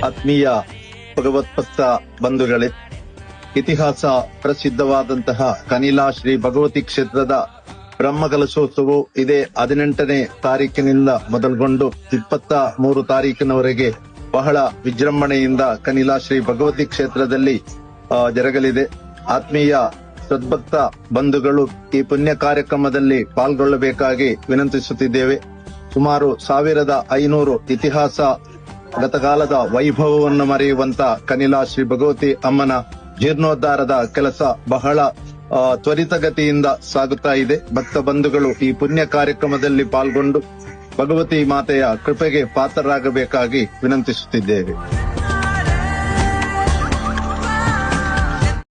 ಆತ್ಮೀಯ ಭಗವತ್ಭಕ್ತ ಬಂಧುಗಳೇ, ಇತಿಹಾಸ ಪ್ರಸಿದ್ಧವಾದಂತಹ ಕನಿಲಾ ಶ್ರೀ ಭಗವತಿ ಕ್ಷೇತ್ರದ ಬ್ರಹ್ಮಕಲಶೋತ್ಸವವು ಇದೇ 18ನೇ ತಾರೀಕಿನಿಂದ ಮೊದಲುಗೊಂಡು 23 ತಾರೀಕಿನವರೆಗೆ ಬಹಳ ವಿಜೃಂಭಣೆಯಿಂದ ಕನಿಲಾ ಶ್ರೀ ಭಗವತಿ ಕ್ಷೇತ್ರದಲ್ಲಿ ಜರಗಲಿದೆ. ಆತ್ಮೀಯ ಸದ್ಭಕ್ತ ಬಂಧುಗಳು ಈ ಪುಣ್ಯ ಕಾರ್ಯಕ್ರಮದಲ್ಲಿ ಪಾಲ್ಗೊಳ್ಳಬೇಕಾಗಿ ವಿನಂತಿಸುತ್ತಿದ್ದೇವೆ. ಸುಮಾರು 1500 ಇತಿಹಾಸ ಗತಕಾಲದ ವೈಭವವನ್ನು ಮರೆಯುವಂತ ಕನಿಲಾ ಶ್ರೀ ಭಗವತಿ ಅಮ್ಮನ ಜೀರ್ಣೋದ್ಧಾರದ ಕೆಲಸ ಬಹಳ ತ್ವರಿತಗತಿಯಿಂದ ಸಾಗುತ್ತಾ ಇದೆ. ಭಕ್ತ ಬಂಧುಗಳು ಈ ಪುಣ್ಯ ಕಾರ್ಯಕ್ರಮದಲ್ಲಿ ಪಾಲ್ಗೊಂಡು ಭಗವತಿ ಮಾತೆಯ ಕೃಪೆಗೆ ಪಾತ್ರರಾಗಬೇಕಾಗಿ ವಿನಂತಿಸುತ್ತಿದ್ದೇವೆ.